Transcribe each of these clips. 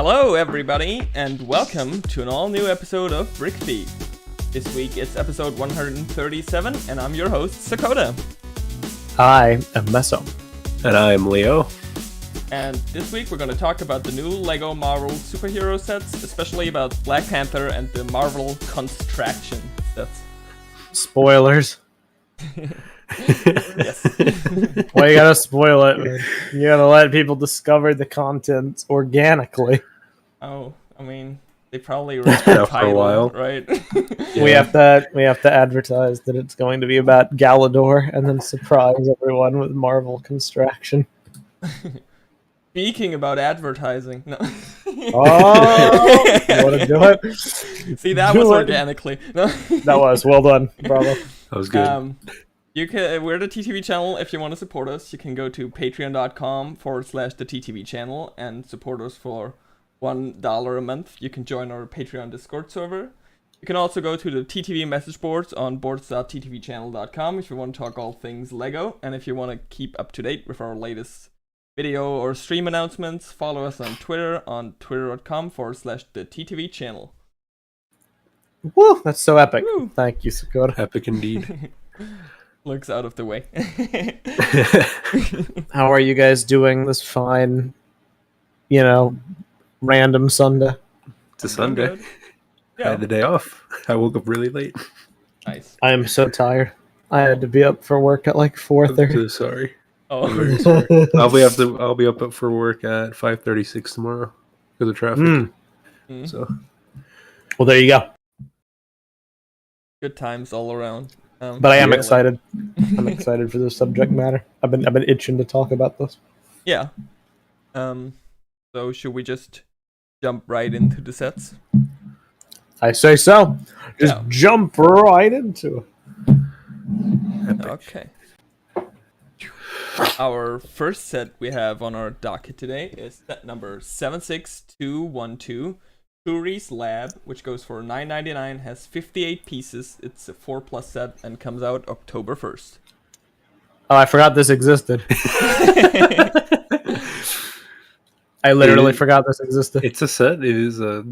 Hello everybody, and welcome to an all-new episode of BrickFeed. This week it's episode 137, and I'm your host, Sakota. I am Meso. And I'm Leo. And this week we're going to talk about the new LEGO Marvel superhero sets, especially about Black Panther and the Marvel CONSTRACTION sets. Spoilers. Yes. Well, you gotta spoil it, man. You gotta let people discover the content organically. Oh, I mean, they probably read been the out for a title, while. right? Yeah. We have to advertise that it's going to be about Galador, and then surprise everyone with Marvel CONSTRACTION. Speaking about advertising, no. Oh, you want to do it? See, that was organically. No. That was well done, bravo. That was good. We're the TTV channel. If you want to support us, you can go to patreon.com/the TTV channel and support us for $1 a month. You can join our Patreon Discord server. You can also go to the TTV message boards on boards.ttvchannel.com if you want to talk all things LEGO. And if you want to keep up to date with our latest video or stream announcements, follow us on Twitter on twitter.com/the TTV channel. Woo, that's so epic. Woo. Thank you, Sakota. Epic indeed. Looks out of the way. How are you guys doing this fine, random Sunday? It's a Sunday. I Yeah. had the day off. I woke up really late. Nice. I am so tired. I had to be up for work at like I'm 4:30. so sorry. Oh, I'll be up for work at 5:36 tomorrow because of traffic. So Well, there you go. good times all around. But I am Yeah. excited. I'm excited for this subject matter. I've been itching to talk about this. Yeah. So should we just jump right into the sets? I say so. Just Yeah. jump right into it. Okay. Our first set we have on our docket today is set number 76212. Shuri's Lab, which goes for $9.99, has 58 pieces. It's a 4+ set and comes out October 1st. Oh, I forgot this existed. I literally forgot this existed. it's a set. It is a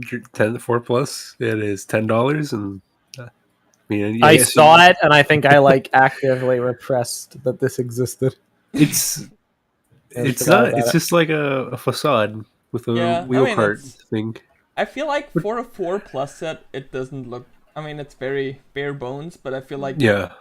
4 plus. It is $10, and I saw it, and I think I actively repressed that this existed. It's I it's forgot not. about It's it. just like a facade with a Yeah, I wheel mean, cart it's- thing. I feel like for a 4+ set, it doesn't look... I mean, it's very bare bones, but I feel like Yeah.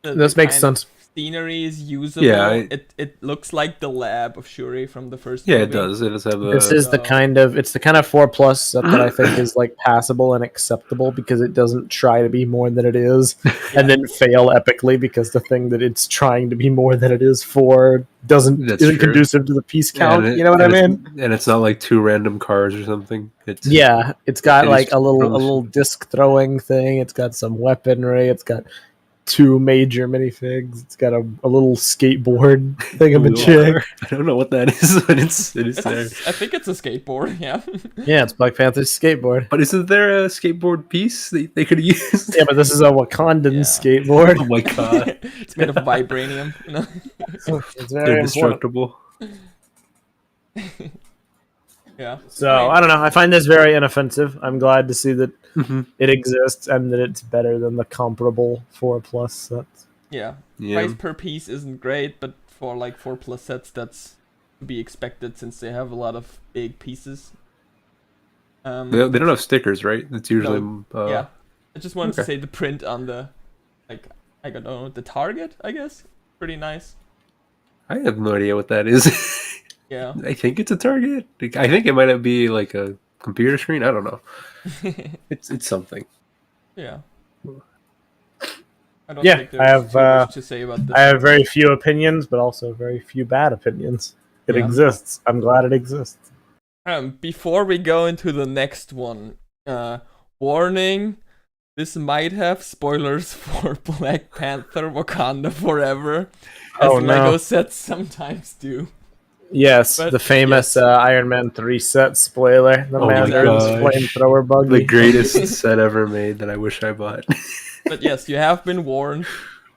the makes kind of sense. scenery is usable. Yeah, It looks like the lab of Shuri from the first Yeah, movie. it does. It does have a. This is the kind of 4+ set that I think is passable and acceptable because it doesn't try to be more than it is, and then fail epically because the thing that it's trying to be more than it is for That's isn't true. conducive to the piece Yeah, count. and You know what I it's- mean? And it's not like two random cars or something. It's It's got It like is a little really- disc throwing thing. It's got some weaponry. It's got 2 major minifigs. It's got a little skateboard thingamajig. I don't know what that is, but it is there. I think it's a skateboard, yeah. Yeah, it's Black Panther's skateboard. But isn't there a skateboard piece they could have used? Yeah, but this is a Wakandan Yeah. skateboard. Oh my god, It's made of vibranium, you know? It's very they're important. indestructible. Yeah. So I don't know. I find this very inoffensive. I'm glad to see that Mhm. it exists and that it's better than the comparable 4+ sets. Yeah. Yeah. Price per piece isn't great, but for like 4+ sets, that's to be expected since they have a lot of big pieces. They don't have stickers, right? It's usually Yeah. I just wanted to okay. say the print on the, like, I don't know, the target, I guess. Pretty nice. I have no idea what that is. Yeah. I think it's a target. I think it might be like a computer screen. I don't know. It's something. Yeah. I don't Yeah, think there's I have, too much to say about this. I have very few opinions, but also very few bad opinions. It Yeah. exists. I'm glad it exists. Before we go into the next one, warning, this might have spoilers for Black Panther Wakanda Forever, as Oh, no. LEGO sets sometimes do. Yes, But- the famous yes. Iron Man 3 set spoiler. The Oh man my turns gosh. flamethrower buggy. The greatest set ever made that I wish I bought. But yes, you have been warned.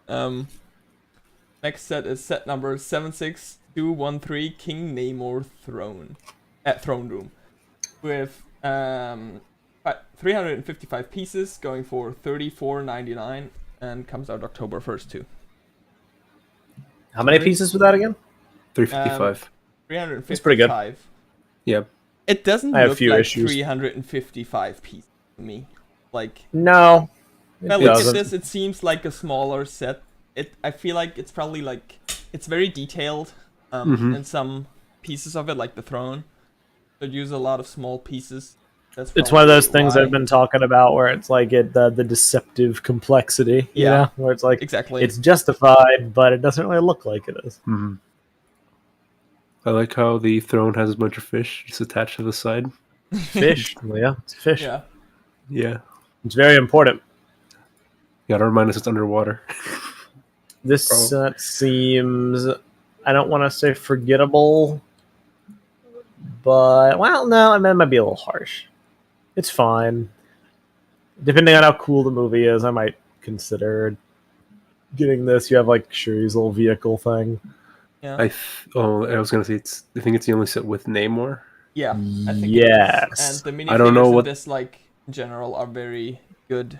Next set is set number 76213, King Namor Throne. Throne Room. with 355 pieces, going for $34.99, and comes out October 1st too. How many pieces was that again? 355. 355. That's pretty good. Yep. It doesn't I have look few like issues. 355 pieces to me. Like, No, when I it look doesn't. at this, it seems like a smaller set. I feel like it's probably like, it's very detailed in some pieces of it, like the throne. They use a lot of small pieces. That's It's one of those probably things why. I've been talking about where it's like the deceptive complexity, you Yeah. know, where it's like Exactly. it's justified, but it doesn't really look like it is. Mm-hmm. I like how the throne has a bunch of fish just attached to the side. Fish, yeah, it's fish. Yeah. Yeah. It's very important. Gotta remind us it's underwater. This set seems, I don't want to say forgettable, but, well, no, I mean, it might be a little harsh. It's fine. Depending on how cool the movie is, I might consider getting this. You have, like, Shuri's little vehicle thing. Yeah. I was gonna say I think it's the only set with Namor. Yeah. I think Yes. it is. And the minifigures I don't know what in this, like, in general, are very good.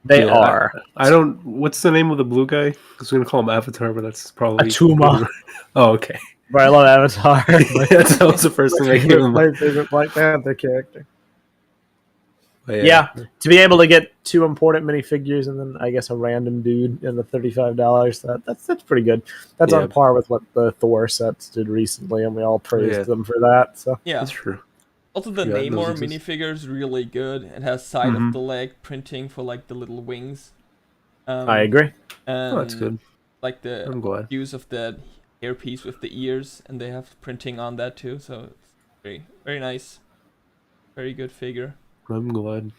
They are. I don't. What's the name of the blue guy? I was gonna call him Avatar, but that's probably Atuma. Oh, okay. But I love Avatar. That was the first thing I came in My mind. favorite Black Panther character. But Yeah, to be able to get 2 important minifigures and then I guess a random dude in the $35 set, that's pretty good. That's Yeah. on par with what the Thor sets did recently, and we all praised Yeah. them for that. So Yeah. that's true. Also, the Yeah, those Namor exist. minifigure is really good. It has side of the leg printing for like the little wings. I agree. And Oh, that's good. like the I'm glad. use of the hairpiece with the ears, and they have printing on that too. So it's very, very nice. Very good figure. I'm glad.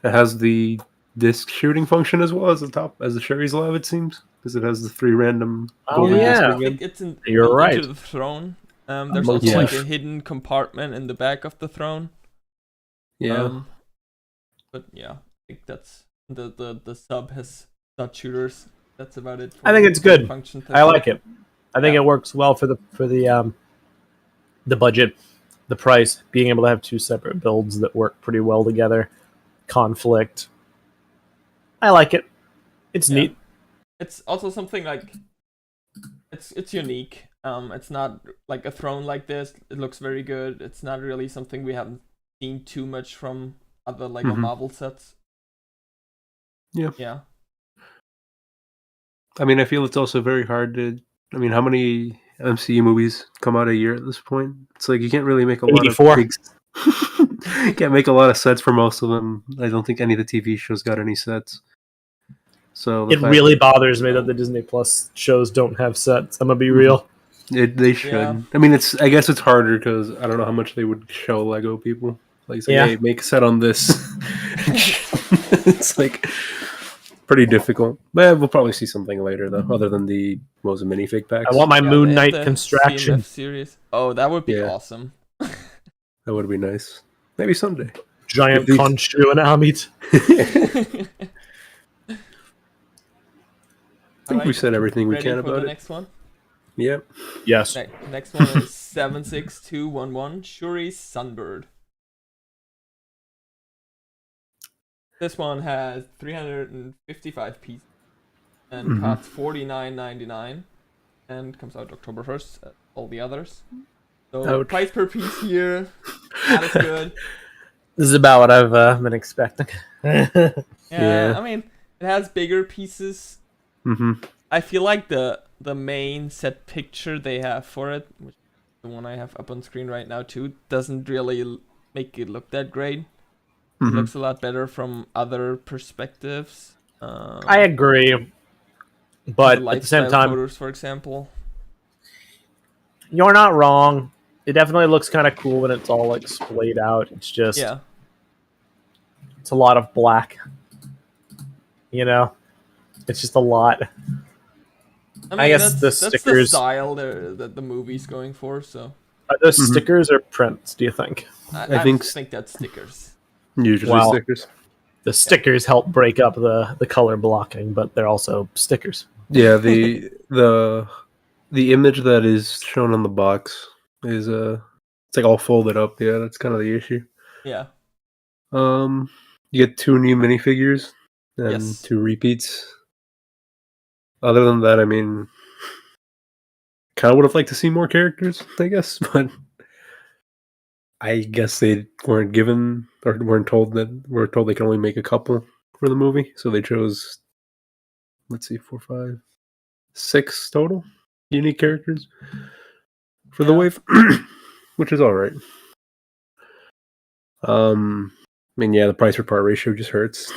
It has the disc shooting function as well as the Sherry's Lab, it seems, because it has the 3 random Oh, golden yeah. discs I again. think it's in You're right. into the throne. There's Motif. also like a hidden compartment in the back of the throne. Yeah. But yeah, I think that's the sub has dot shooters. That's about it. I think it's good. Function I like it. I think Yeah. it works well for the budget, the price, being able to have 2 separate builds that work pretty well together. Conflict. I like it. It's neat. It's also something like it's unique. It's not like a throne like this. It looks very good. It's not really something we haven't seen too much from other Lego Marvel sets. Yeah. Yeah. I mean, I feel it's also very hard to. I mean, how many MCU movies come out a year at this point? It's like you can't really make a lot 84. of big. Can't make a lot of sets for most of them. I don't think any of the TV shows got any sets. So It really bothers me that the Disney Plus shows don't have sets. I'm gonna be real. they should. Yeah. I mean, I guess it's harder because I don't know how much they would show Lego people. Like, say, hey, make a set on this. It's like pretty difficult. But we'll probably see something later though, other than the minifig packs. I want my Moon they have Knight the Construction. CMF series. Oh, that would be Yeah. awesome. That would be nice. Maybe someday. Giant If these- Khonshu and Amit. I think we said everything we Ready can for about the it. next one? Yep. Yes. Next one is 76211 Shuri's Sunbird. This one has 355 pieces and costs $49.99 and comes out October 1st. All the others. So Ouch. price per piece here, not as good. This is about what I've been expecting. Yeah. I mean, it has bigger pieces. I feel like the main set picture they have for it, which is the one I have up on screen right now too, doesn't really make it look that great. It looks a lot better from other perspectives. I agree, but at the same lifestyle time, photos, for example. you're not wrong. It definitely looks kind of cool when it's all like splayed out. It's just, it's a lot of black. You know, it's just a lot. I guess the that's stickers- the style that the movie's going for. So Are those stickers or prints? Do you think I think think that's stickers. Usually Well- stickers. the stickers help break up the color blocking, but they're also stickers? Yeah, the image that is shown on the box is it's like all folded up. Yeah, that's kind of the issue. Yeah. You get 2 new minifigures and Yes. 2 repeats. Other than that, I mean, kind of would have liked to see more characters, I guess, but I guess they weren't given or weren't told were told they can only make a couple for the movie, so they chose, let's see, 4, 5, 6 total unique characters for the Yeah. wave, which is all right. I mean, yeah, the price per part ratio just hurts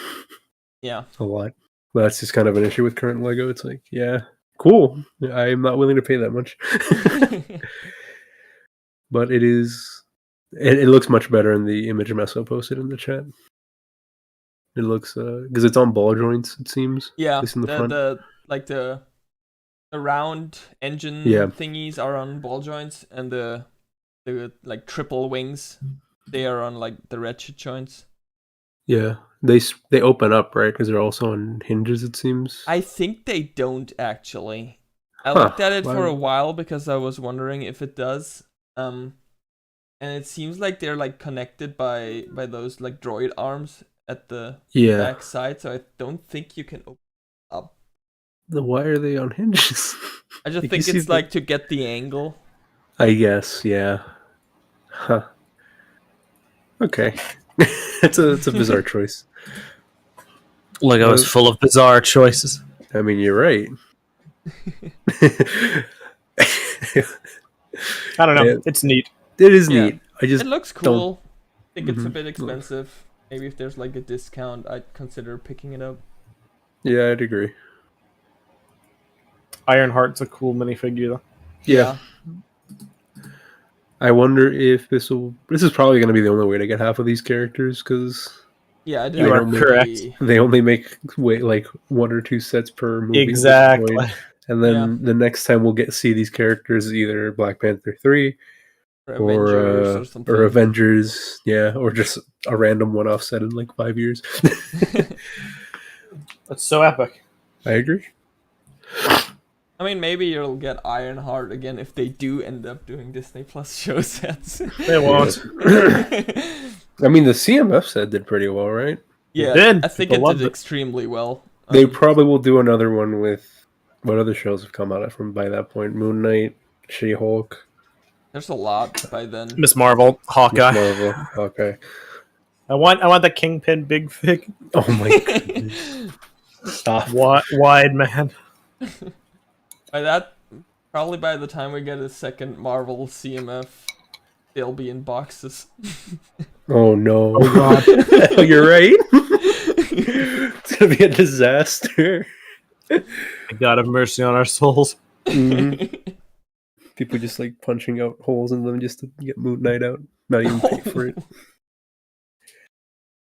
Yeah. a lot. But that's just kind of an issue with current Lego. It's like, yeah, cool. I'm not willing to pay that much. But it is. It looks much better in the image Meso posted in the chat. It looks because it's on ball joints. It seems. Yeah. At least in the front. The round engine Yeah. thingies are on ball joints, and the like triple wings, they are on like the ratchet joints. Yeah, they open up, right? Because they're also on hinges. It seems. I think they don't actually. I Huh. looked at it for a Wow. while because I was wondering if it does. And it seems like they're like connected by those like droid arms at the Yeah. back side, so I don't think you can open up. Why are they on hinges? I just You think see it's like to get the angle. I guess, yeah. Huh. Okay. it's a bizarre choice. Lego is full of bizarre choices. I mean, you're right. I don't know. Yeah. It's neat. It is Yeah. neat. I just It looks cool. I think it's a Mhm. bit expensive. Maybe if there's like a discount, I'd consider picking it up. yeah, I'd agree. Ironheart's a cool minifigure, though. Yeah. I wonder if this is probably going to be the only way to get half of these characters because Yeah, You are correct. they only make like 1 or 2 sets per movie. at this Exactly. point. And then the next time we'll see these characters is either Black Panther 3 Or Avengers or something. or Avengers, yeah, or just a random one-off set in like 5 years. That's so epic. I agree. I mean, maybe you'll get Ironheart again if they do end up doing Disney Plus show sets. They won't. I mean, the CMF set did pretty well, right? Yeah, did. I think People it loved did it. extremely well. They probably will do another one with what other shows have come out from by that point? Moon Knight, She-Hulk, There's a lot by then. Miss Marvel, Hawkeye. Marvel. Okay. I want the Kingpin big fig. Oh my goodness. Stop. Wide man. Probably by the time we get a second Marvel CMF, they'll be in boxes. Oh no. Oh god. You're right. It's gonna be a disaster. God have mercy on our souls. Mhm. People just like punching out holes in them just to get Moon Knight out, not even pay for it.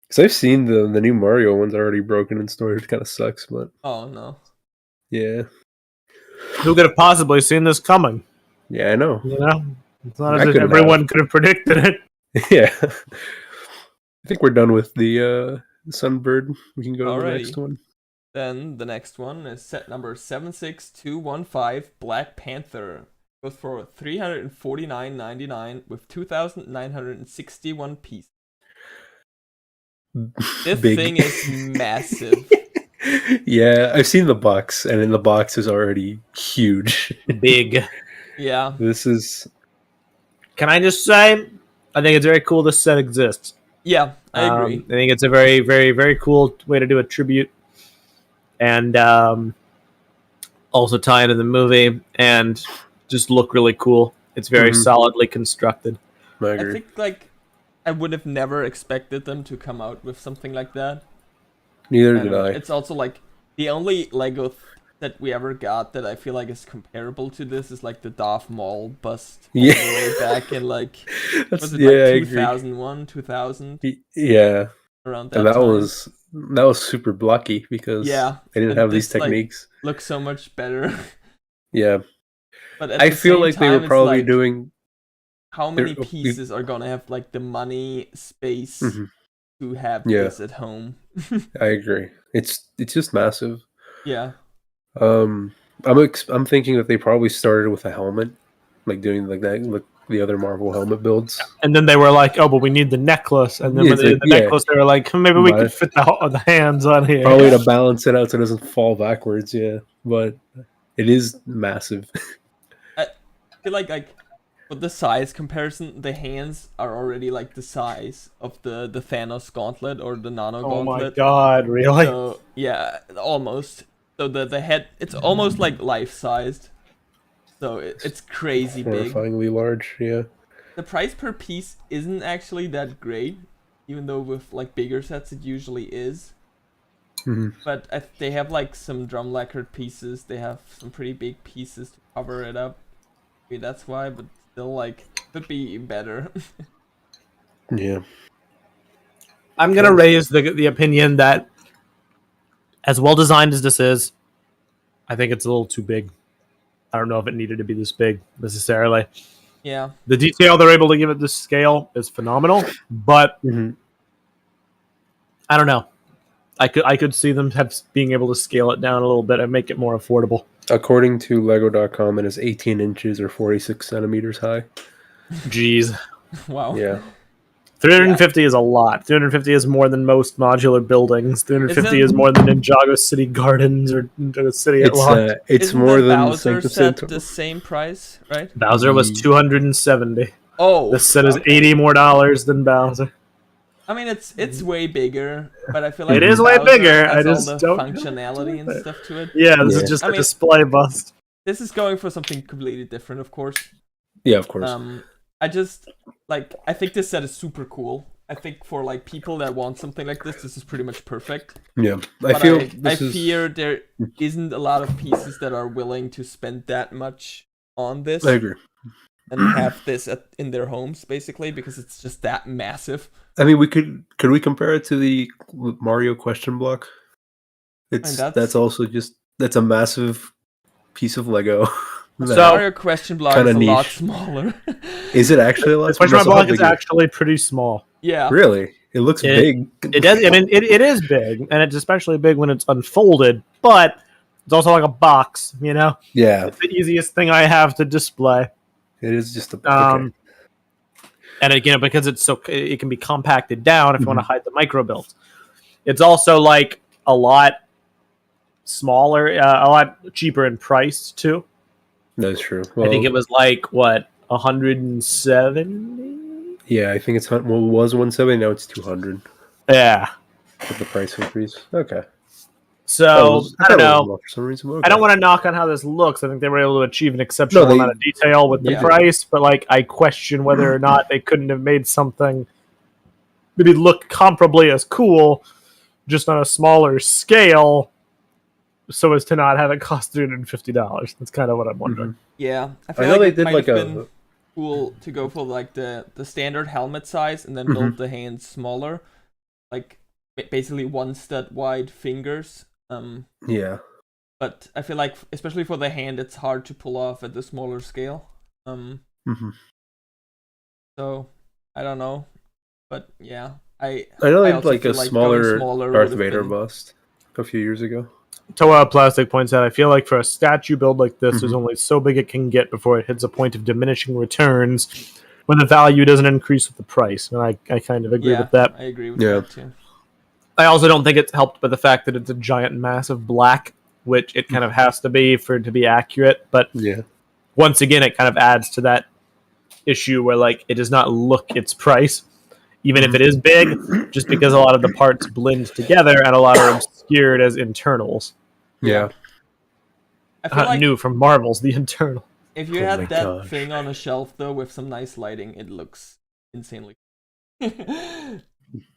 Because I've seen the new Mario ones already broken in stores. It kind of sucks, but Oh no. yeah, Who could have possibly seen this coming? yeah, I know. You know? It's not I as if couldn't everyone could have predicted it. Yeah, I think we're done with the Sunbird. We can go to the Alrighty. next one. Then the next one is set number 76215, Black Panther. Goes for $349.99 with 2,961 pieces. This Big. thing is massive. Yeah, I've seen the box, and in the box is already huge. Big. Yeah. This is Can I just say, I think it's very cool this set exists. Yeah, I agree. I think it's a very, very, very cool way to do a tribute. And also tie into the movie and just look really cool. It's very solidly constructed. I I agree. think like I would have never expected them to come out with something like that. Neither And did I. it's also like the only Lego that we ever got that I feel like is comparable to this is like the Darth Maul bust all Yeah. the way back in like That's, was it yeah, I like agree. 2001, 2000 Yeah, around that and that time. was super blocky because Yeah, they didn't and have these this, like, techniques. looks so much better. Yeah, But at I the feel same like they were time, it's probably like, doing. how many they're- pieces are gonna have like the money space Mhm. to have Yeah. this at home? I agree. It's just massive. Yeah. I'm thinking that they probably started with a helmet, like doing like that, the other Marvel helmet builds. And then they were like, "Oh, but we need the necklace." And then Yeah, when they it's did like, the yeah. necklace, they were like, "Maybe we But- could fit the hands on here." Probably to balance it out so it doesn't fall backwards. Yeah, but it is massive. I feel like with the size comparison, the hands are already like the size of the Thanos gauntlet or the Nano Oh gauntlet. my god, really? So yeah, almost. So the head, it's almost like life sized. So it's crazy big. Horrifyingly large. Yeah. The price per piece isn't actually that great, even though with like bigger sets it usually is. Mhm. But they have like some drum lacquered pieces. They have some pretty big pieces to cover it up. Maybe that's why, but still like could be better. Yeah. I'm gonna raise the opinion that, as well designed as this is, I think it's a little too big. I don't know if it needed to be this big necessarily. Yeah. The detail they're able to give it this scale is phenomenal, but Mhm. I don't know. I could see them being able to scale it down a little bit and make it more affordable. According to Lego.com, it is 18 inches or 46 centimeters high. Jeez. Wow. Yeah. 350 is a lot. 350 is more than most modular buildings. 350 is Isn't- more than Ninjago City Gardens or Ninjago City at large. It's Isn't more the than Bowser Sanctum set Sanctorum. the same price, right? Bowser was 270. Oh, This set is okay. $80 more than Bowser. I mean, it's way bigger, but I feel like It is way Bowser bigger, has I just all the don't functionality and stuff to it. Yeah, this Yeah. is just I a mean- display bust. This is going for something completely different, of course. Yeah, of course. I just I think this set is super cool. I think for like people that want something like this is pretty much perfect. Yeah. But I I fear there isn't a lot of pieces that are willing to spend that much on this I agree. and have this in their homes, basically, because it's just that massive. I mean, could we compare it to the Mario question block? That's also that's a massive piece of Lego. So Mario question block is a kinda lot niche. smaller. Is it actually a lot? This question Russell, block how is big actually pretty small. Yeah. Really? It looks big. It does. I mean, it is big, and it's especially big when it's unfolded. But it's also like a box, you know. Yeah, It's the easiest thing I have to display. it is just a. And again, because it can be compacted down if you want to hide the micro builds. It's also like a lot smaller, a lot cheaper in price too. That's true. I think it was like what 170. Yeah, I think it was 170. Now it's 200 Yeah. with the price increase. Okay. So I don't know. For some reason. Okay. I don't want to knock on how this looks. I think they were able to achieve an exceptional amount of detail with the Yeah. price, but like I question whether or not they couldn't have made something maybe look comparably as cool, just on a smaller scale, so as to not have it cost $350. That's kind of what I'm wondering. Yeah, I I feel know like they it did might like have a. been cool to go for like the standard helmet size and then build the hands smaller, like basically one stud wide fingers. Yeah. But I feel like especially for the hand, it's hard to pull off at the smaller scale. So I don't know, but yeah, I know they also did like a feel going smaller Darth would've Vader been- bust a few years ago. Toa Plastic points out, I feel like for a statue build like this, there's only so big it can get before it hits a point of diminishing returns when the value doesn't increase with the price. And I kind of agree with that. I agree with Yeah. that too. I also don't think it's helped by the fact that it's a giant massive black, which it kind of has to be for it to be accurate. But Yeah. once again, it kind of adds to that issue where like it does not look its price, even if it is big, just because a lot of the parts blend together and a lot are obscured as internals. Yeah. I feel like New from Marvel's The Internal. if you Oh had my that gosh. thing on a shelf though with some nice lighting, it looks insanely.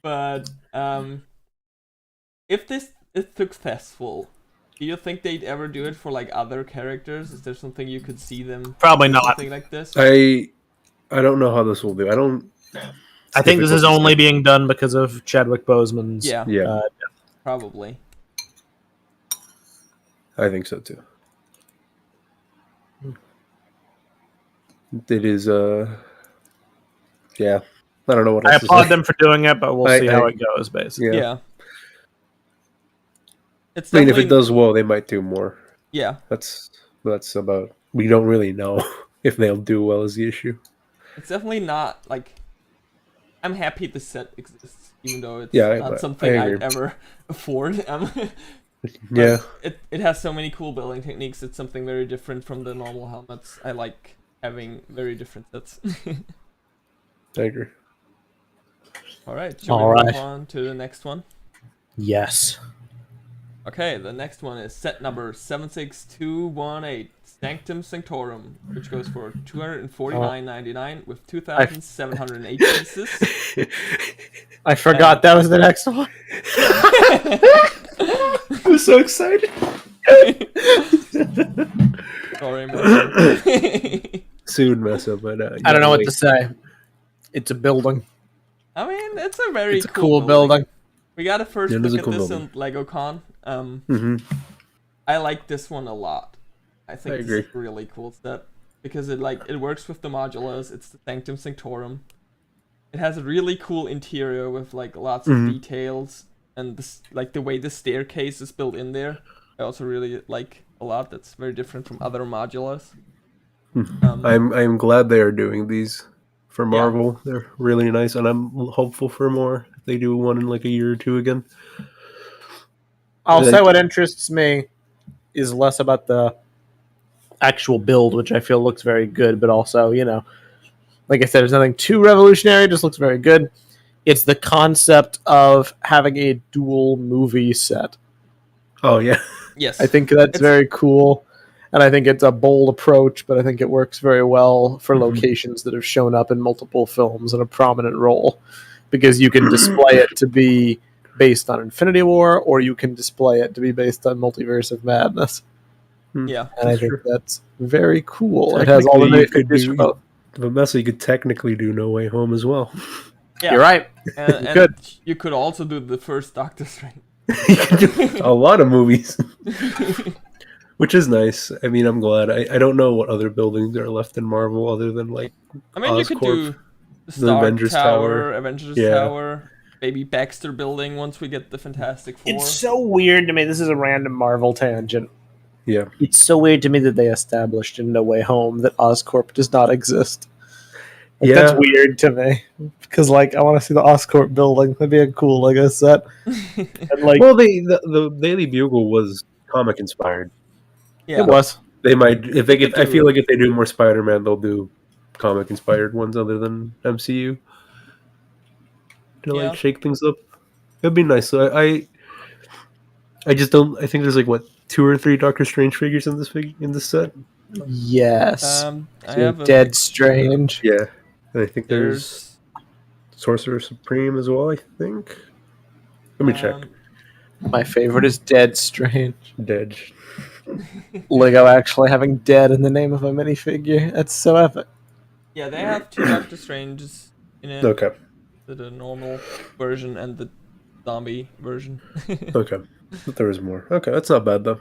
But if this is successful, do you think they'd ever do it for like other characters? Is there something you could see them Probably do not. something like this? I don't know how this will do. I think this is only being done because of Chadwick Boseman's. Yeah, Yeah, probably. I think so too. It is yeah. I don't know what I else to applaud say. them for doing it, but we'll see how it goes, basically. Yeah. It's I mean, if definitely it does well, they might do more. yeah. That's about. We don't really know if they'll do well is the issue. it's definitely not like I'm happy the set exists, even though it's Yeah, not I something I'd agree. ever afford. Yeah, But it has so many cool building techniques. It's something very different from the normal helmets. I like having very different sets. I agree. All right, should All we move right. on to the next one? Yes. Okay, the next one is set number 76218, Sanctum Sanctorum, which goes for $249.99 with 2,708 pieces. I forgot that was the next one. I'm so excited. Sorry, man. Soon mess up, but I don't know what to say. It's a building. I mean, it's a very It's a cool building. We got a first Yeah, it is look a at cool this building. in LegoCon. Mm-hmm. I like this one a lot. I think I this agree. is a really cool set because it works with the modulars. It's the Sanctum Sanctorum. It has a really cool interior with like lots of Mhm. details and this, like the way the staircase is built in there. I also really like a lot. That's very different from other modulars. I'm glad they are doing these for Yeah. Marvel. They're really nice, and I'm hopeful for more. If they do one in like a year or two again. I'll Like- say what interests me is less about the actual build, which I feel looks very good, but also, like I said, there's nothing too revolutionary, it just looks very good. It's the concept of having a dual movie set. Oh yeah, Yes. I think that's very cool, and I think it's a bold approach, but I think it works very well for locations that have shown up in multiple films in a prominent role, because you can display it to be based on Infinity War, or you can display it to be based on Multiverse of Madness. Yeah. And I think that's very cool. It Technically, has all the you could features for both. But Messi, you could technically do No Way Home as well. Yeah. You're right. And could. you could also do the first Doctor Strange. You could do a lot of movies, which is nice. I mean, I'm glad. I don't know what other buildings are left in Marvel other than like I mean, you could do Oscorp, the Stark Avengers Tower. Avengers Yeah. Tower, maybe Baxter Building once we get the Fantastic Four. It's so weird to me. This is a random Marvel tangent. Yeah, It's so weird to me that they established in No Way Home that Oscorp does not exist. Like, Yeah. That's weird to me. Because, like, I want to see the Oscorp building. That'd be a cool Lego set. And, like, well, the Daily Bugle was comic inspired. Yeah. it was. They might if they get. Could I feel do- like if they do more Spider-Man, they'll do comic inspired ones other than MCU to Yeah. like shake things up. It'd be nice. So I just don't. I think there's like what 2 or 3 Doctor Strange figures in this set. Yes. I So have a Dead Strange. Yeah, and I think there's there's Sorcerer Supreme as well. I think. Let me check. My favorite is Dead Strange. Dead. Lego actually having dead in the name of a minifigure. That's so epic. Yeah, they have 2 Doctor Stranges in it. Okay. The normal version and the zombie version. Okay. But there is more. Okay, that's not bad though.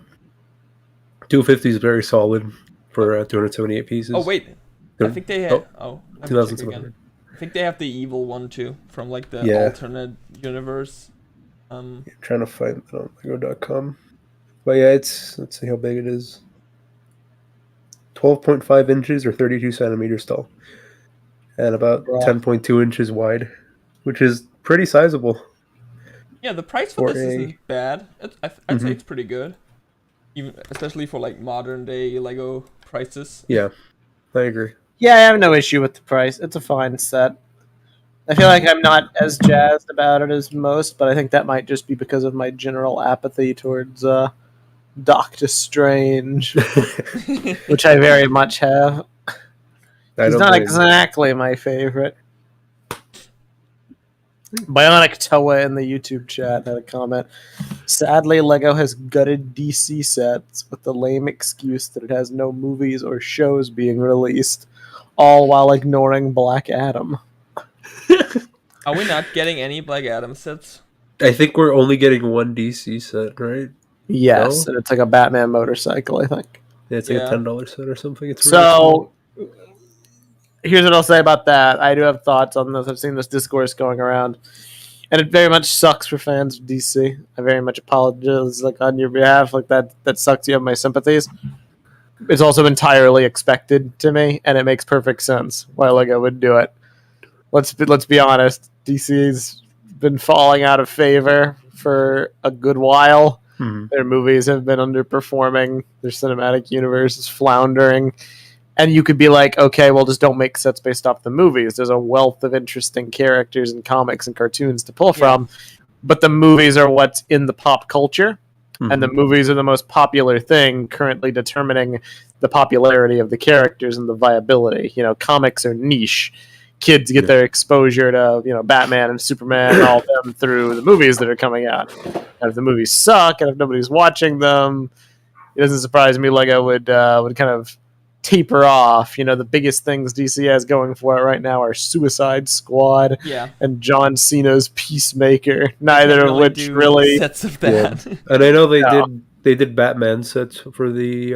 250 is very solid for 278 pieces. Oh wait, I think they have. Oh, let me check 2,700. again. I think they have the evil one too from like the Yeah. alternate universe. Trying to find it on Lego.com. But yeah, let's see how big it is. 12.5 inches or 32 centimeters tall. And about Wow. 10.2 inches wide, which is pretty sizable. Yeah, the price for For this a- isn't bad. I'd say it's pretty good, even especially for like modern day Lego prices. Yeah, I agree. Yeah, I have no issue with the price. It's a fine set. I feel like I'm not as jazzed about it as most, but I think that might just be because of my general apathy towards Doctor Strange, which I very much have. I He's don't not blame you. exactly my favorite. Bionic Toa in the YouTube chat had a comment. Sadly, Lego has gutted DC sets with the lame excuse that it has no movies or shows being released, all while ignoring Black Adam. Are we not getting any Black Adam sets? I think we're only getting one DC set, right? Yes, No? and it's like a Batman motorcycle, I think. Yeah, it's like Yeah. a $10 set or something. It's really cool. So, here's what I'll say about that. I do have thoughts on this. I've seen this discourse going around, and it very much sucks for fans of DC. I very much apologize, like on your behalf. Like that sucks. You have my sympathies. it's also entirely expected to me, and it makes perfect sense why Lego would do it. Let's be honest. DC's been falling out of favor for a good while. Their movies have been underperforming. Their cinematic universe is floundering. And you could be like, okay, well, just don't make sets based off the movies. There's a wealth of interesting characters and comics and cartoons to pull from. But the movies are what's in the pop culture. And the movies are the most popular thing currently determining the popularity of the characters and the viability. You know, comics are niche. Kids get their exposure to, you know, Batman and Superman and all of them through the movies that are coming out. And if the movies suck and if nobody's watching them, it doesn't surprise me Lego would kind of taper off. You know, the biggest things DC has going for it right now are Suicide Squad and John Cena's Peacemaker, neither of which really sets of that. Yeah. And I know they did Batman sets for the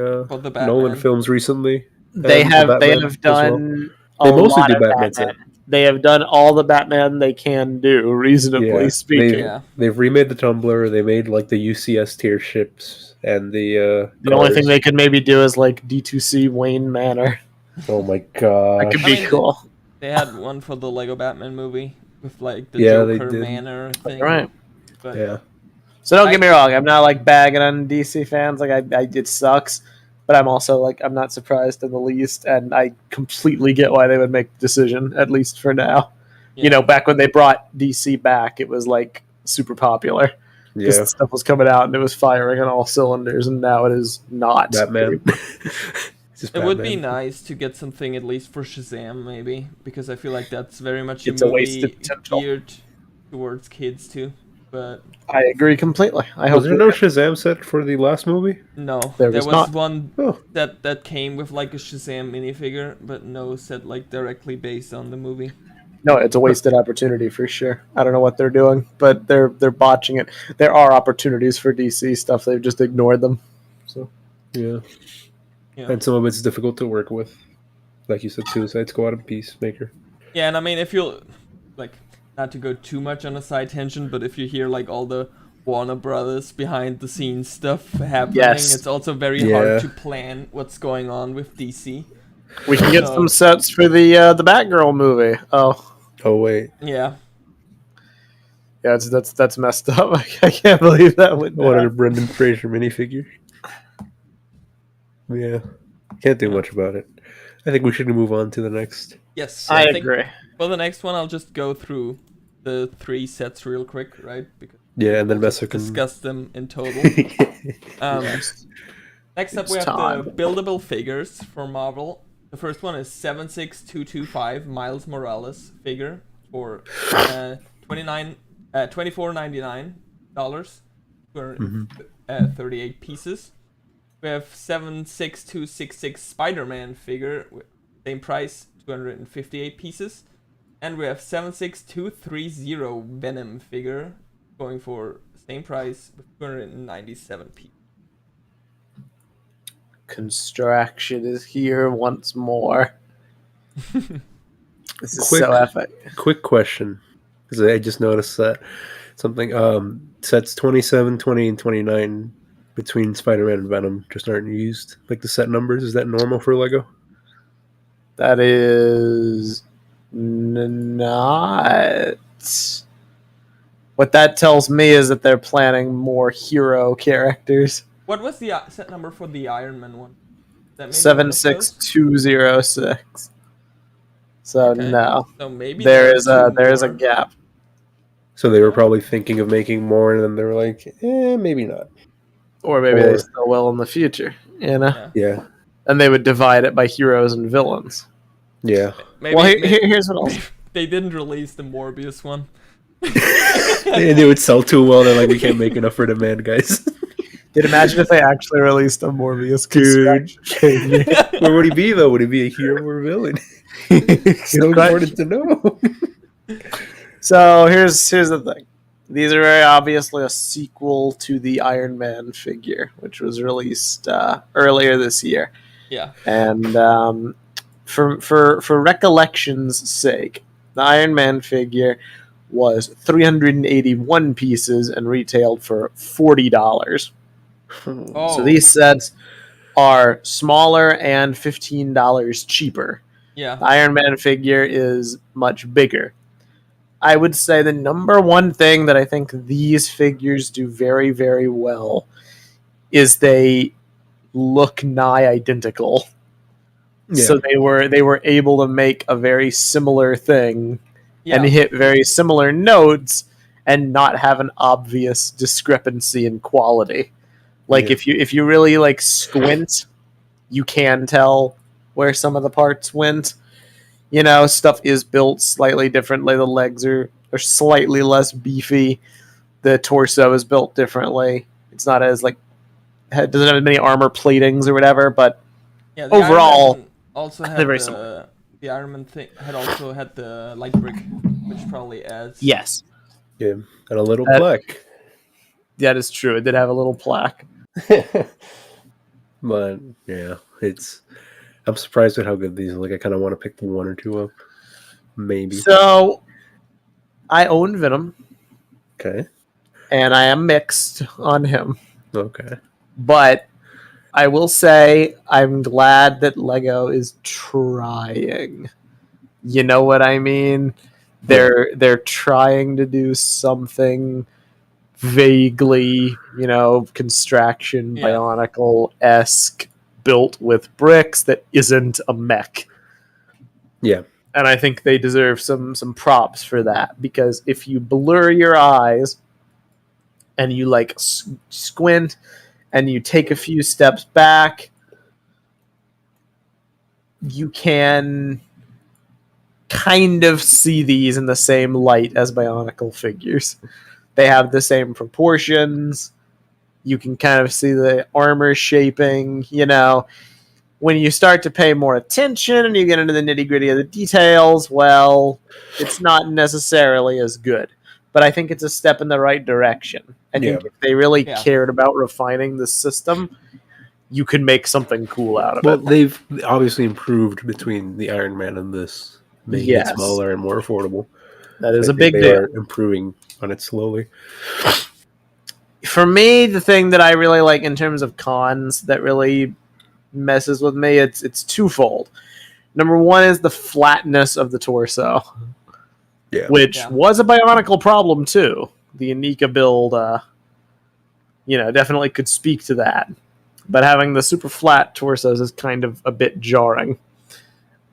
Nolan films recently. They have done. They mostly do Batman set. They have done all the Batman they can do, reasonably speaking. They've remade the Tumbler. They made like the UCS tier ships and the. The only thing they could maybe do is like D2C Wayne Manor. Oh my god, that could be cool. They had one for the Lego Batman movie with like the Joker Manor thing, right? But, So don't get me wrong. I'm not like bagging on DC fans. Like it sucks. But I'm also like, I'm not surprised in the least, and I completely get why they would make the decision, at least for now. Yeah. You know, back when they brought DC back, it was like super popular. Because the stuff was coming out and it was firing on all cylinders, and now it is not. Batman. It would be nice to get something at least for Shazam, maybe, because I feel like that's very much a movie geared towards kids too. But I agree completely. Was there no Shazam set for the last movie? No, there was one that came with like a Shazam minifigure, but no set like directly based on the movie. No, it's a wasted opportunity for sure. I don't know what they're doing, but they're botching it. There are opportunities for DC stuff; they've just ignored them. So yeah, and some of it's difficult to work with, like you said, Suicide Squad and Peacemaker. Yeah, and I mean, if you like. Not to go too much on a side tangent, but if you hear like all the Warner Brothers behind the scenes stuff happening, it's also very hard to plan what's going on with DC. We can get some sets for the Batgirl movie. Oh wait. Yeah, that's messed up. I can't believe that would. What a Brendan Fraser minifigure. Yeah, can't do much about it. I think we should move on to the next. Yes, I agree. For the next one, I'll just go through the 3 sets real quick, right? Because and then Messer can discuss them in total. Next up, we have the buildable figures for Marvel. The first one is 76225 Miles Morales figure for $24.99 for 38 pieces. We have 76266 Spider Man figure, same price, 258 pieces. And we have 76230 Venom figure going for same price with 297 pieces. CONSTRACTION is here once more. This is so epic. Quick question, because I just noticed that something sets 27, 20, and 29 between Spider-Man and Venom just aren't used. Like the set numbers, is that normal for Lego? That is not. What that tells me is that they're planning more hero characters. What was the set number for the Iron Man one? 76206. So no. So maybe there is a gap. So they were probably thinking of making more, and then they were like, maybe not. Or maybe they still will in the future, you know? Yeah. And they would divide it by heroes and villains. Yeah. Here's what else. They didn't release the Morbius one. They would sell too well. They're like, we can't make enough for demand, guys. Dude, imagine if they actually released a Morbius. Dude. Where would he be, though? Would he be a hero or a villain? It's important to know. So here's the thing. These are very obviously a sequel to the Iron Man figure, which was released earlier this year. Yeah. And for recollection's sake, the Iron Man figure was 381 pieces and retailed for $40. Oh. So these sets are smaller and $15 cheaper. Yeah. The Iron Man figure is much bigger. I would say the number one thing that I think these figures do very, very well is they look nigh identical. Yeah. So they were able to make a very similar thing and hit very similar notes and not have an obvious discrepancy in quality. Like if you really like squint, you can tell where some of the parts went. You know, stuff is built slightly differently. The legs are slightly less beefy. The torso is built differently. It's not as like doesn't have as many armor platings or whatever, but overall, also had they're very similar. The Iron Man thing had also had the light brick, which probably adds. Yes. Yeah, and a little plaque. That is true. It did have a little plaque. But yeah, I'm surprised at how good these are. Like, I kind of want to pick the one or two up, maybe. So, I own Venom. Okay. And I am mixed on him. Okay. But I will say I'm glad that Lego is trying. You know what I mean? They're trying to do something vaguely, Construction, Bionicle-esque, built with bricks that isn't a mech. Yeah. And I think they deserve some props for that, because if you blur your eyes and you like squint and you take a few steps back, you can kind of see these in the same light as Bionicle figures. They have the same proportions. You can kind of see the armor shaping, When you start to pay more attention and you get into the nitty-gritty of the details, well, it's not necessarily as good. But I think it's a step in the right direction. I think if they really cared about refining the system, you could make something cool out of it. Well, they've obviously improved between the Iron Man and this, making it smaller and more affordable. That is a big deal. They are improving on it slowly. For me, the thing that I really like in terms of cons that really messes with me, it's twofold. Number one is the flatness of the torso, which was a Bionicle problem too. The Anika build, definitely could speak to that. But having the super flat torsos is kind of a bit jarring.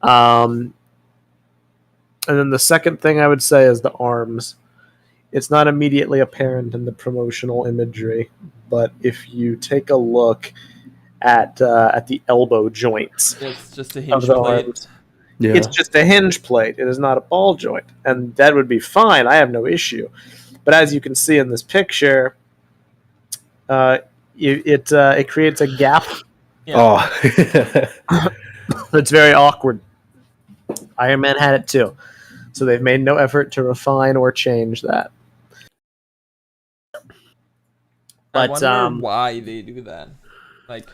And then the second thing I would say is the arms. It's not immediately apparent in the promotional imagery, but if you take a look at the elbow joints, it's just a hinge plate. Arms, it's just a hinge plate. It is not a ball joint, and that would be fine. I have no issue. But as you can see in this picture, it creates a gap. Yeah. Oh, it's very awkward. Iron Man had it too, so they've made no effort to refine or change that. But I wonder why they do that. Like,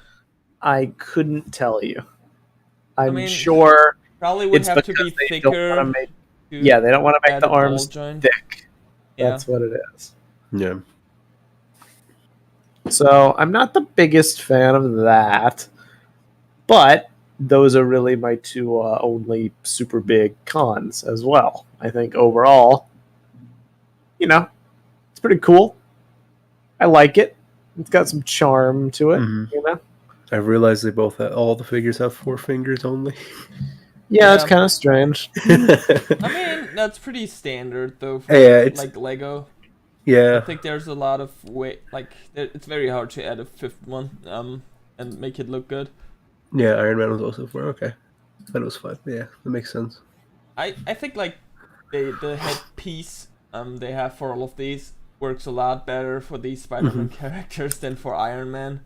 I couldn't tell you. I'm sure probably would have to be thicker. They don't want to make the arms thick. Yeah. That's what it is. Yeah. So I'm not the biggest fan of that, but those are really my two only super big cons as well. I think overall, it's pretty cool. I like it. It's got some charm to it, I realized all the figures have 4 fingers only. Yeah, it's kind of strange. I mean, that's pretty standard though for like Lego. Yeah. I think there's a lot of it's very hard to add a 5th one and make it look good. Yeah, Iron Man was also 4. Okay. That was 5. Yeah, that makes sense. I think like the headpiece they have for all of these works a lot better for these Spider-Man characters than for Iron Man,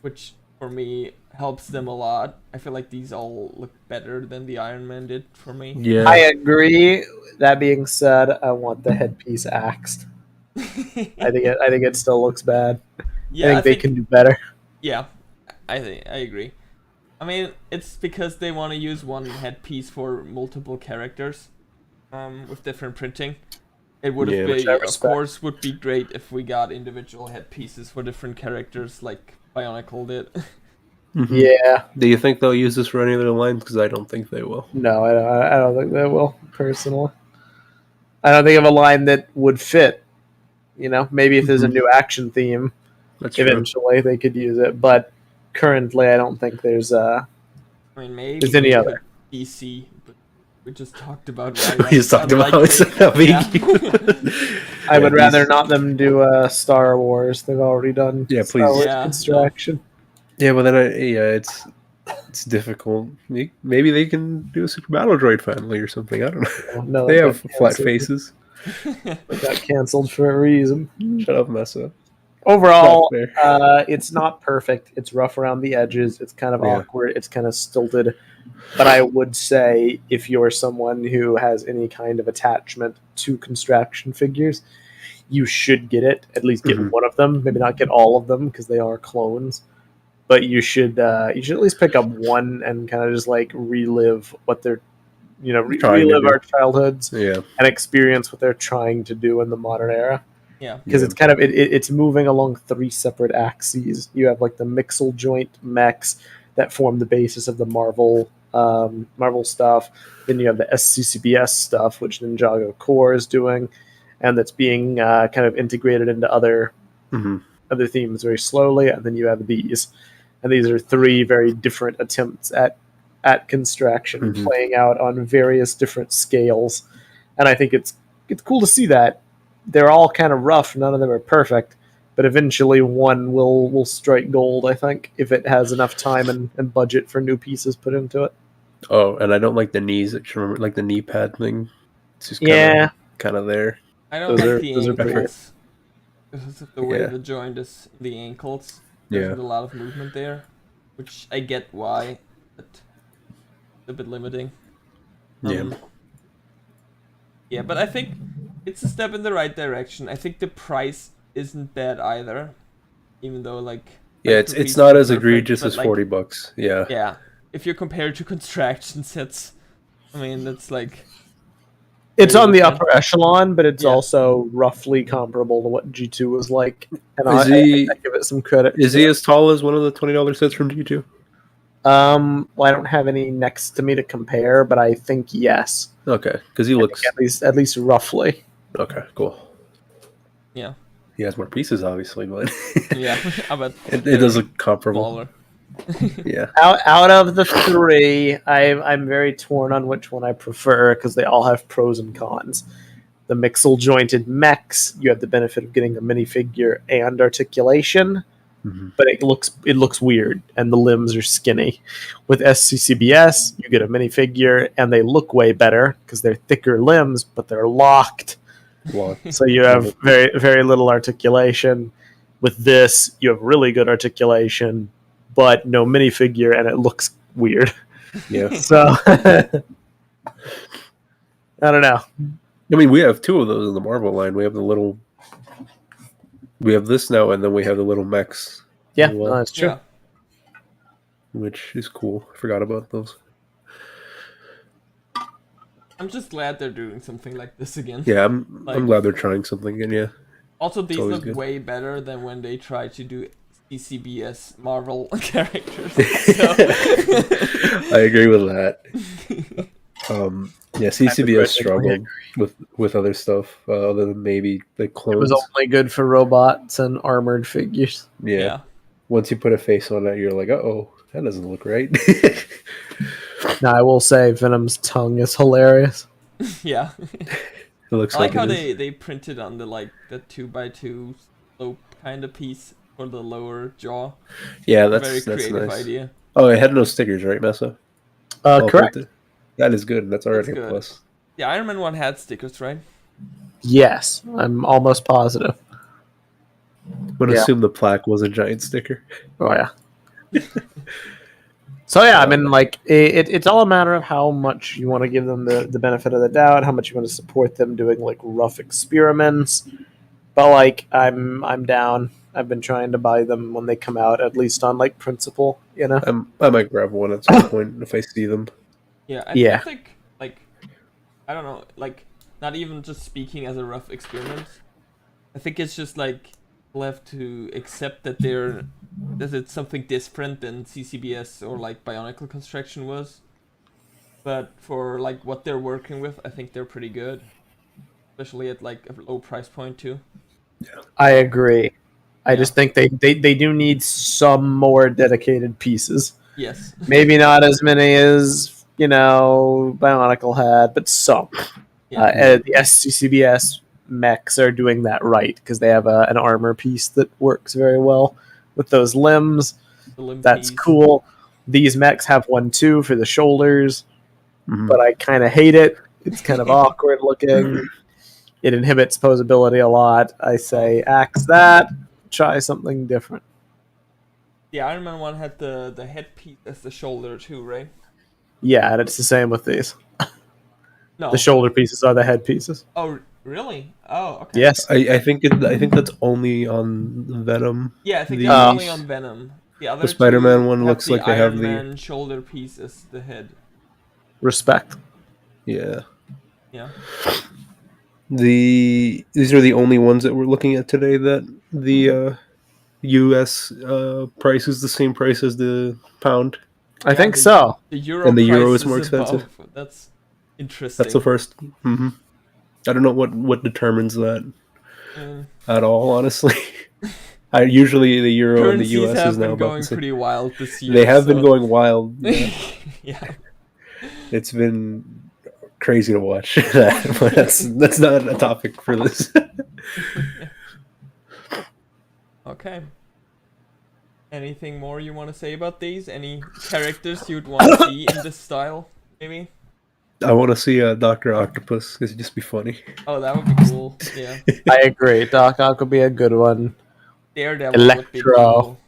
which for me helps them a lot. I feel like these all look better than the Iron Man did for me. Yeah, I agree. That being said, I want the headpiece axed. I think it still looks bad. Yeah, I think they can do better. Yeah, I agree. I mean, it's because they want to use one headpiece for multiple characters, with different printing. It would have been, of course, would be great if we got individual headpieces for different characters, like Bionicle did. Mm-hmm. Yeah. Do you think they'll use this for any other lines? Because I don't think they will. No, I don't think they will, personally. I don't think of a line that would fit. Maybe if there's a new action theme, That's true. eventually they could use it. But currently, I don't think there's maybe there's any they other. could DC, but we just talked about We just talked about how it's a big. I would rather not them do Star Wars. They've already done Star Wars Construction. Yeah, but then it's difficult. Maybe they can do a Super Battle Droid finally or something. I don't know. No, they have flat faces. They got canceled for a reason. Shut up, Messa. Overall, it's not perfect. It's rough around the edges. It's kind of awkward. It's kind of stilted. But I would say if you're someone who has any kind of attachment to construction figures, you should get it. At least get one of them. Maybe not get all of them because they are clones. But you should at least pick up one and kind of just like relive what they're, relive our childhoods and experience what they're trying to do in the modern era. Yeah, because it's kind of it's moving along 3 separate axes. You have like the Mixel joint mechs that form the basis of the Marvel stuff. Then you have the SCCBS stuff, which Ninjago Core is doing, and that's being kind of integrated into other themes very slowly. And then you have these. And these are 3 very different attempts at construction playing out on various different scales. And I think it's cool to see that. They're all kind of rough. None of them are perfect. But eventually one will strike gold, I think, if it has enough time and budget for new pieces put into it. Oh, and I don't like the knees. Remember, like the knee pad thing? It's just kind of there. I don't like the ankles. Because of the way the joint is the ankles. There's a lot of movement there, which I get why, but it's a bit limiting. Yeah, but I think it's a step in the right direction. I think the price isn't bad either, even though it's not as egregious as $40. Yeah, if you compare it to construction sets, I mean that's like. It's on the upper echelon, but it's also roughly comparable to what G2 was like. And I give it some credit. Is he as tall as one of the $20 sets from G2? Well, I don't have any next to me to compare, but I think yes. Okay, because he looks at least roughly. Okay, cool. Yeah. He has more pieces, obviously, but but it does look comparable. Smaller. Yeah. Out of the 3, I'm very torn on which one I prefer because they all have pros and cons. The Mixel jointed mechs, you have the benefit of getting a minifigure and articulation, but it looks weird and the limbs are skinny. With SCCBS, you get a minifigure and they look way better because they're thicker limbs, but they're locked. So you have very very little articulation. With this, you have really good articulation, but no minifigure, and it looks weird. Yeah. So I don't know. I mean, we have 2 of those in the Marvel line. We have this now, and then we have the little mechs. Yeah, that's true. Yeah. Which is cool. I forgot about those. I'm just glad they're doing something like this again. Yeah, I'm glad they're trying something again. Yeah. Also, these look way better than when they tried to do CCBS Marvel characters. I agree with that. CCBS struggled with other stuff other than maybe the clones. It was only good for robots and armored figures. Yeah. Once you put a face on it, you're like, oh, that doesn't look right. Now, I will say Venom's tongue is hilarious. Yeah. It looks I like how they printed on the 2x2 slope kind of piece for the lower jaw. Yeah, that's very creative nice. idea. Oh, it had no stickers, right, Messa? Correct. That is good. That's already a plus. Yeah, Iron Man 1 had stickers, right? Yes, I'm almost positive. I'm going to assume the plaque was a giant sticker. Oh, yeah. So, yeah, I mean, it's all a matter of how much you want to give them the benefit of the doubt, how much you want to support them doing, rough experiments. But, I'm down. I've been trying to buy them when they come out, at least on, principle, I might grab one at some point if I see them. Yeah, I think, I don't know, not even just speaking as a rough experiment. I think it's just, we'll have to accept that it's something different than CCBS or like Bionicle Construction was. But for like what they're working with, I think they're pretty good, especially at like a low price point too. I agree. I just think they do need some more dedicated pieces. Yes. Maybe not as many as, Bionicle had, but some. The SCCBS mechs are doing that right because they have an armor piece that works very well with those limbs. That's cool. These mechs have one too for the shoulders, but I kind of hate it. It's kind of awkward looking. It inhibits posability a lot. I say axe that. Try something different. The Iron Man one had the headpiece as the shoulder too, right? Yeah, and it's the same with these. No. The shoulder pieces are the head pieces. Oh, really? Oh, okay. Yes. I think that's only on Venom. Yeah, I think that's only on Venom. The Spider-Man one looks like they have the Iron Man shoulder piece as the head. Respect. Yeah. Yeah. These are the only ones that we're looking at today that the U.S. Price is the same price as the pound. I think so. The euro and the price euro is more expensive. Above. That's interesting. That's the first. Mm-hmm. I don't know what determines that at all, honestly. Usually the euro and the U.S. is now going pretty wild this year. They have been going wild. Yeah. Yeah. It's been crazy to watch that, but that's not a topic for this. Okay. Anything more you want to say about these? Any characters you'd want to see in this style, maybe? I want to see Dr. Octopus, because it'd just be funny. Oh, that would be cool, yeah. I agree. Doc Ock would be a good one. Daredevil would be cool.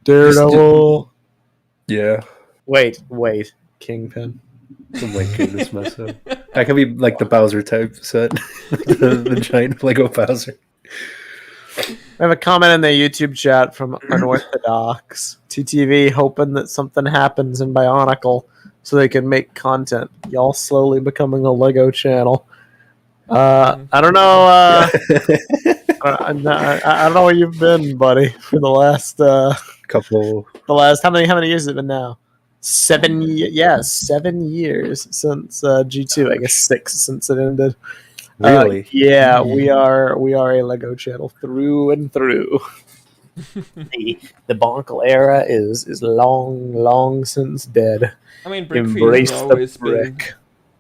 Daredevil. Yeah. Wait. Kingpin. Oh my goodness, myself. That could be like the Bowser type set. the giant Lego Bowser. We have a comment in the YouTube chat from Unorthodox. TTV hoping that something happens in Bionicle so they can make content. Y'all slowly becoming a Lego channel. I don't know. I don't know where you've been, buddy, for the last couple. How many years has it been now? 7 years. Yeah, 7 years since G2. I guess 6 since it ended. Really? Yeah, we are a Lego channel through and through. the Bonkle era is long since dead. I mean, BrickFeed Embrace has the always brick. been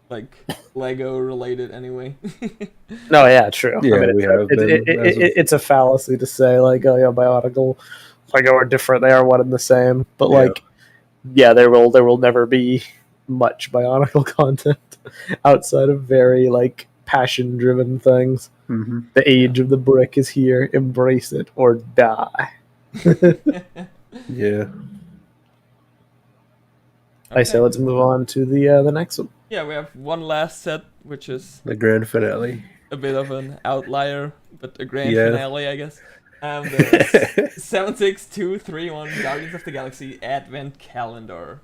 like Lego related anyway. No, yeah, true. Yeah, I mean, it's a fallacy to say like, oh yeah, Bionicle, Lego are different. They are one and the same. But like, yeah, there will never be much Bionicle content outside of very like passion-driven things. Mm-hmm. The age of the brick is here. Embrace it or die. Yeah. I say let's move on to the next one. Yeah, we have one last set, which is the grand finale. A bit of an outlier, but a grand finale, I guess. The 76231 Guardians of the Galaxy Advent Calendar.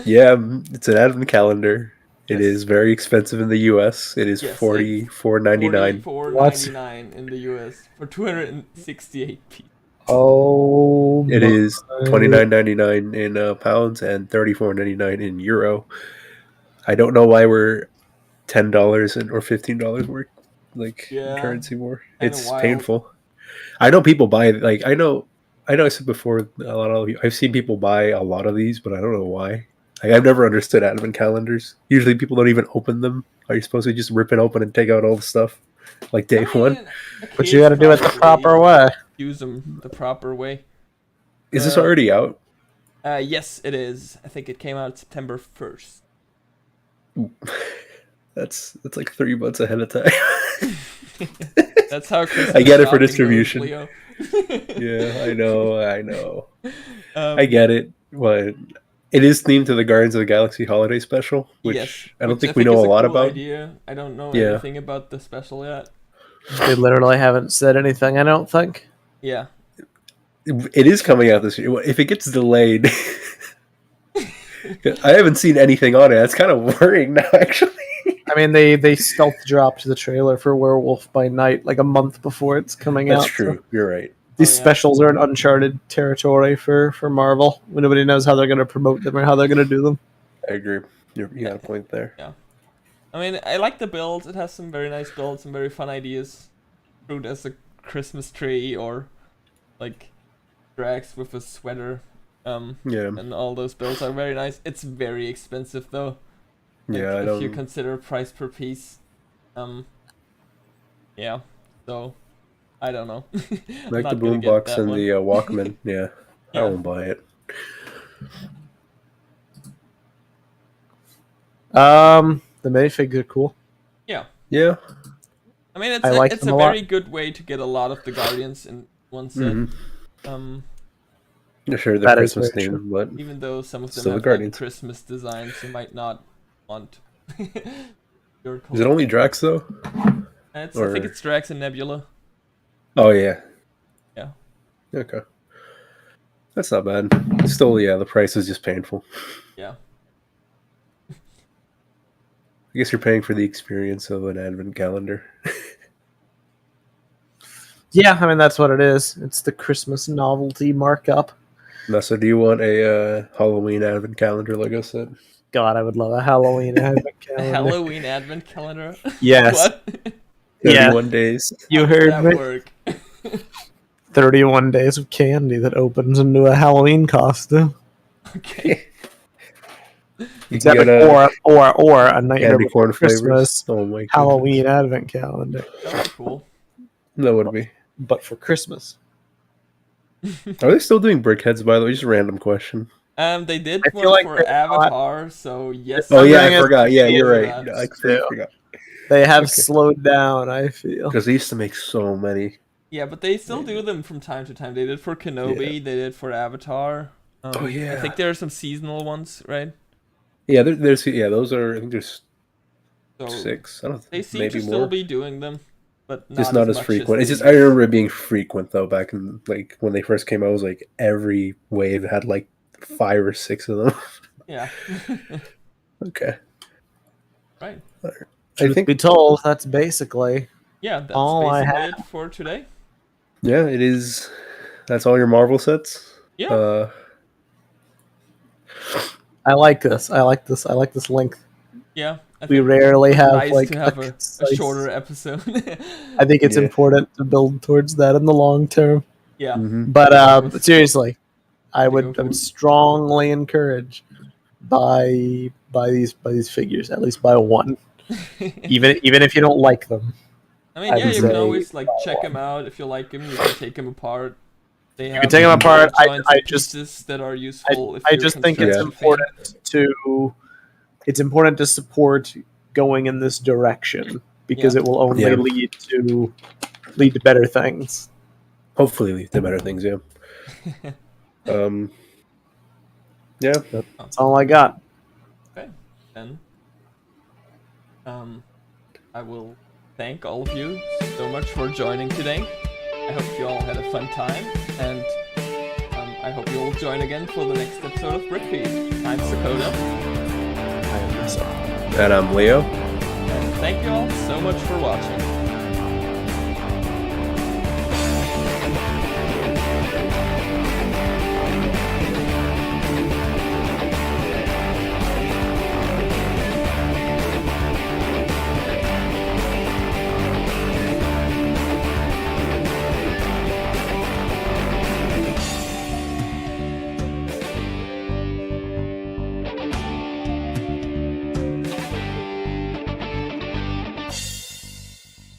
Yeah, it's an Advent calendar. It is very expensive in the US. It is $44.99. $44.99 in the US for 268 pieces. Oh, it is $29.99 in pounds and $34.99 in euro. I don't know why we're $10 or $15 more currency more. It's painful. I know people buy I know I said before I've seen people buy a lot of these, but I don't know why. I've never understood advent calendars. Usually people don't even open them. Are you supposed to just rip it open and take out all the stuff like day one? But you got to do it the proper way. Use them the proper way. Is this already out? Yes, it is. I think it came out September 1st. That's like 3 months ahead of time. That's how Christmas I get it for distribution. Goes, Yeah, I know. I get it, but it is themed to the Guardians of the Galaxy Holiday Special, which I don't think we know a lot about. Idea. I don't know anything about the special yet. They literally haven't said anything, I don't think. Yeah. It is coming out this year. If it gets delayed, I haven't seen anything on it. That's kind of worrying now, actually. I mean, they stealth dropped the trailer for Werewolf by Night like a month before it's coming out. That's true. So You're right. These specials are in uncharted territory for Marvel. Nobody knows how they're going to promote them or how they're going to do them. I agree. You got a point there. Yeah. I mean, I like the builds. It has some very nice builds, some very fun ideas. Fruit as a Christmas tree, or like Drax with a sweater. And all those builds are very nice. It's very expensive though. Like, yeah, if you consider price per piece. Yeah. So, I don't know. Like the boombox and the Walkman. Yeah, I won't buy it. The minifigs are cool. Yeah. Yeah. I mean, it's a very good way to get a lot of the Guardians in one set. Mm-hmm. Sure, the Christmas theme, but even though some of them have like Christmas designs, you might not want. Is it only Drax though? I think it's Drax and Nebula. Oh yeah. Yeah. Okay. That's not bad. Still, yeah, the price is just painful. Yeah. I guess you're paying for the experience of an advent calendar. Yeah, I mean, that's what it is. It's the Christmas novelty markup. Now, so do you want a Halloween advent calendar Lego set? God, I would love a Halloween advent calendar. A Halloween advent calendar? Yes. What? 31 days. You heard me. Work? 31 days of candy that opens into a Halloween costume. Okay. Except or a Nightmare Before Christmas my Halloween advent calendar. That would be cool. That would be. But for Christmas. Are they still doing BrickHeads, by the way? Just a random question. They did one for Avatar, so yes. Oh yeah, I forgot. Yeah, you're right. I forgot. They have slowed down, I feel. Because they used to make so many. Yeah, but they still do them from time to time. They did for Kenobi, they did for Avatar. Oh yeah. I think there are some seasonal ones, right? Yeah, those are. I think there's 6. I don't. They seem maybe to more. still be doing them, but just not as frequent. It's just I remember it being frequent though. Back in like when they first came out, it was like every wave had like 5 or 6 of them. Yeah. Okay. Right. Truth be told, that's basically that's all basically it for today. Yeah, it is. That's all your Marvel sets. Yeah. I like this. I like this length. Yeah. We rarely have nice to have a shorter episode. I think it's important to build towards that in the long term. Yeah. Mm-hmm. But seriously, I would strongly encourage buy these figures, at least buy one. even if you don't like them. I mean, you can always like check them out. If you like them, you can take them apart. They have take them apart. I just that are useful. I just think it's important to support going in this direction because it will only lead to better things. Hopefully, lead to better things. Yeah. Yeah. That's all I got. Okay, then. I will thank all of you so much for joining today. I hope you all had a fun time, and I hope you'll join again for the next episode of BrickFeed. I'm Sakota. I am Mesa. And I'm Leo. And thank you all so much for watching.